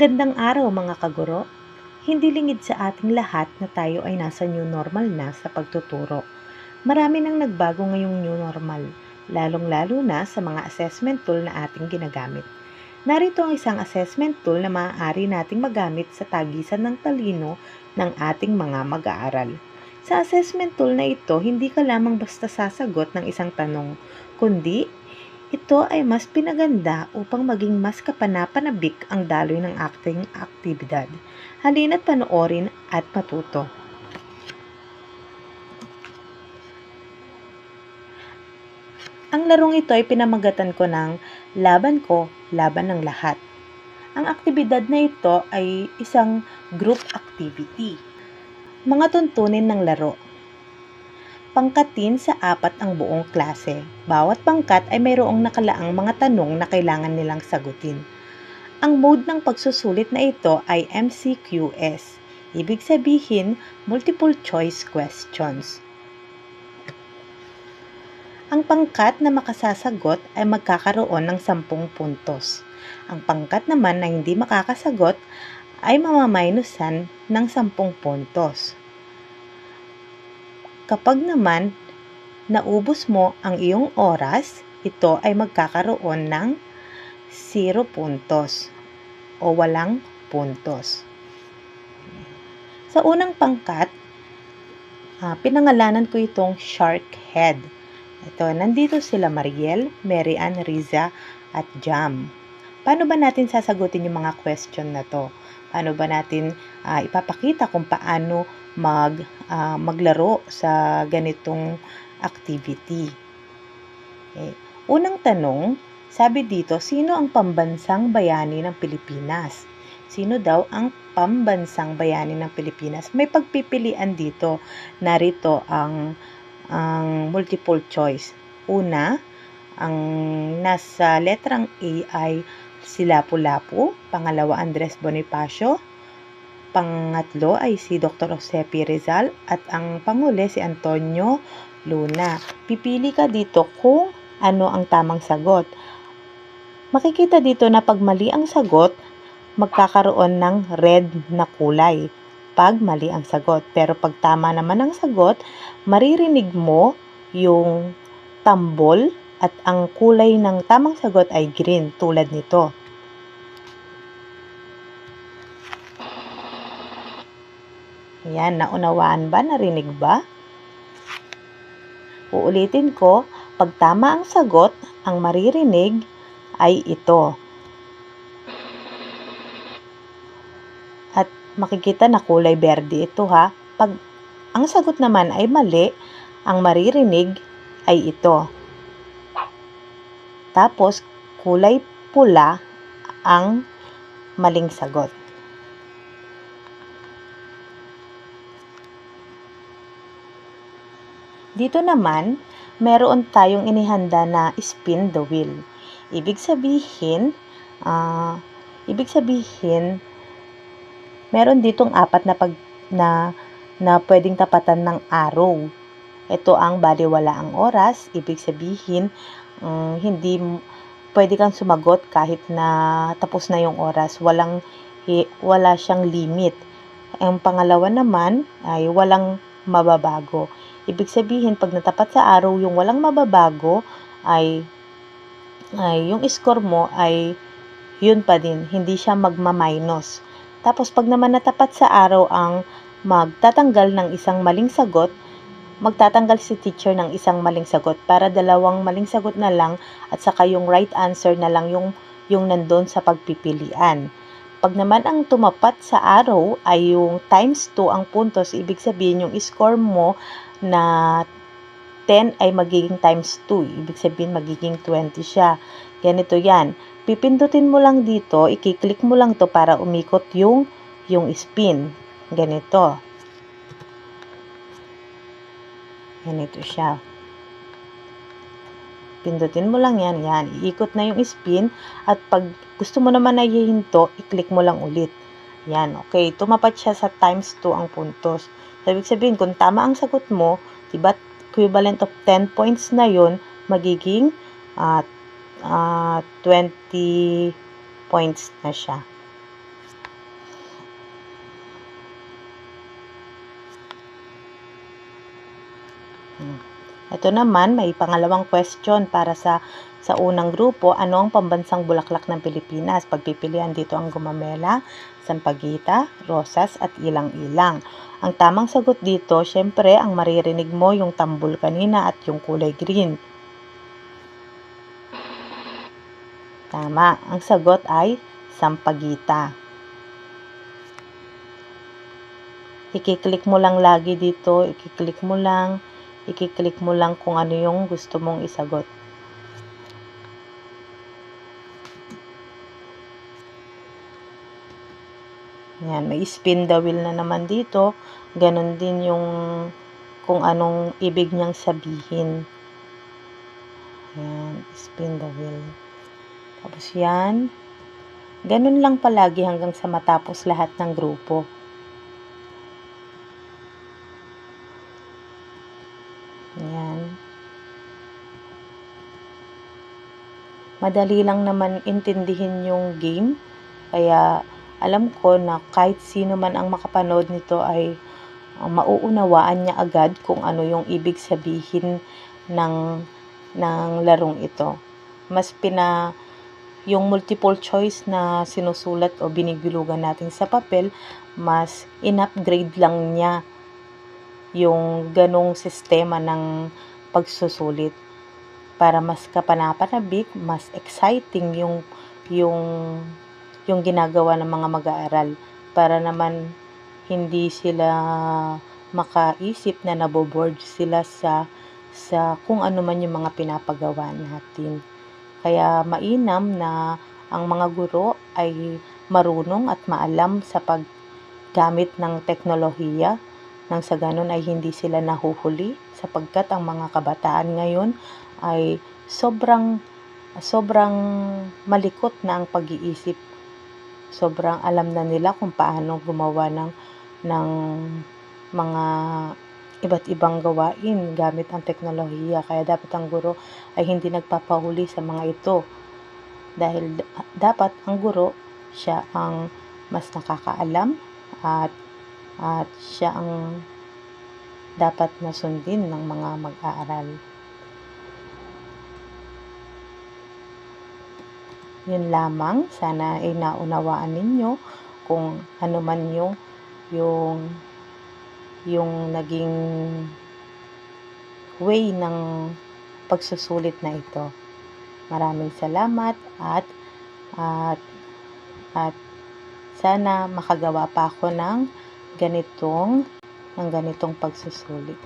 Magandang araw mga kaguro. Hindi lingid sa ating lahat na tayo ay nasa new normal na sa pagtuturo. Marami nang nagbago ngayong new normal, lalong-lalo na sa mga assessment tool na ating ginagamit. Narito ang isang assessment tool na maaari nating magamit sa tagisan ng talino ng ating mga mag-aaral. Sa assessment tool na ito, hindi ka lamang basta sasagot ng isang tanong, kundi ito ay mas pinaganda upang maging mas kapanapanabik ang daloy ng ating aktibidad. Halina't panoorin at matuto. Ang larong ito ay pinamagatan ko ng laban ko, laban ng lahat. Ang aktibidad na ito ay isang group activity. Mga tuntunin ng laro. Pangkatin sa 4 ang buong klase. Bawat pangkat ay mayroong nakalaang mga tanong na kailangan nilang sagutin. Ang mode ng pagsusulit na ito ay MCQS. Ibig sabihin, multiple choice questions. Ang pangkat na makasasagot ay magkakaroon ng 10 puntos. Ang pangkat naman na hindi makakasagot ay mamamainusan ng 10 puntos. Kapag naman naubos mo ang iyong oras, ito ay magkakaroon ng 0 puntos o walang puntos. Sa unang pangkat, pinangalanan ko itong Shark Head. Ito, nandito sila Mariel, Mary Ann, Riza at Jam. Paano ba natin sasagutin yung mga question na to? Paano ba natin ipapakita kung paano maglaro sa ganitong activity? Okay. Unang tanong, sabi dito, sino ang pambansang bayani ng Pilipinas? Sino daw ang pambansang bayani ng Pilipinas? May pagpipilian dito. Narito ang multiple choice. Una, ang nasa letrang A ay si Lapu-Lapu. Pangalawa, Andres Bonifacio. Pangatlo ay si Dr. Jose P. Rizal. At ang panghuli, si Antonio Luna. Pipili ka dito kung ano ang tamang sagot. Makikita dito na pag mali ang sagot, magkakaroon ng red na kulay pag mali ang sagot. Pero pag tama naman ang sagot, maririnig mo yung tambol at ang kulay ng tamang sagot ay green tulad nito. Ayan, naunawaan ba? Narinig ba? Uulitin ko, pag tama ang sagot, ang maririnig ay ito. At makikita na kulay berde ito ha. Pag ang sagot naman ay mali, ang maririnig ay ito. Tapos, kulay pula ang maling sagot. Dito naman, meron tayong inihanda na spin the wheel. Ibig sabihin, meron ditong 4 na pwedeng tapatan ng arrow. Ito ang baliwala ang oras. Ibig sabihin, hindi pwede kang sumagot kahit na tapos na yung oras. Wala siyang limit. Ang pangalawa naman ay walang mababago. Ibig sabihin, pag natapat sa araw yung walang mababago, ay yung score mo ay yun pa din. Hindi siya magma-minus. Tapos, pag naman natapat sa araw ang magtatanggal ng isang maling sagot, magtatanggal si teacher ng isang maling sagot para 2 maling sagot na lang at saka yung right answer na lang yung nandun sa pagpipilian. Pag naman ang tumapat sa araw ay yung times 2 ang puntos, ibig sabihin yung score mo na 10 ay magiging times 2. Ibig sabihin magiging 20 siya. Ganito yan. Pipindutin mo lang dito, i-click mo lang to para umikot yung spin. Ganito. Ganito siya. Pindutin mo lang yan. Yan. Iikot na yung spin. At pag gusto mo naman na hihinto, i-click mo lang ulit. Yan. Okay. Tumapat siya sa times 2 ang puntos. Ibig sabihin, kung tama ang sagot mo, diba, equivalent of 10 points na yun, magiging 20 points na siya. Ito naman, may pangalawang question para sa unang grupo. Ano ang pambansang bulaklak ng Pilipinas? Pagpipilian dito ang gumamela, sampagita, rosas at ilang-ilang. Ang tamang sagot dito, syempre, ang maririnig mo yung tambul kanina at yung kulay green. Tama. Ang sagot ay sampagita. I-click mo lang lagi dito, i-click mo lang kung ano yung gusto mong isagot. Yan, may spin the wheel na naman dito. Ganon din yung kung anong ibig niyang sabihin. Yan, spin the wheel. Tapos yan, ganun lang palagi hanggang sa matapos lahat ng grupo. Yan. Madali lang naman intindihin yung game. Kaya alam ko na kahit sino man ang makapanood nito ay mauunawaan niya agad kung ano yung ibig sabihin ng larong ito. Yung multiple choice na sinusulat o binibilugan natin sa papel, mas in-upgrade lang niya yung ganong sistema ng pagsusulit para mas kapanapanabik, mas exciting yung ginagawa ng mga mag-aaral, para naman hindi sila makaisip na naboboard sila sa kung ano man yung mga pinapagawa natin. Kaya mainam na ang mga guro ay marunong at maalam sa paggamit ng teknolohiya, nang sa ganun ay hindi sila nahuhuli, sapagkat ang mga kabataan ngayon ay sobrang malikot na ang pag-iisip. Sobrang alam na nila kung paano gumawa ng mga iba't ibang gawain gamit ang teknolohiya. Kaya dapat ang guro ay hindi nagpapahuli sa mga ito. Dahil dapat ang guro, siya ang mas nakakaalam at siya ang dapat na sundin ng mga mag-aaral. Yun lamang, sana ay naunawaan ninyo kung ano man yung naging way ng pagsusulit na ito. Maraming salamat at sana makagawa pa ako ng ganitong pagsusulit.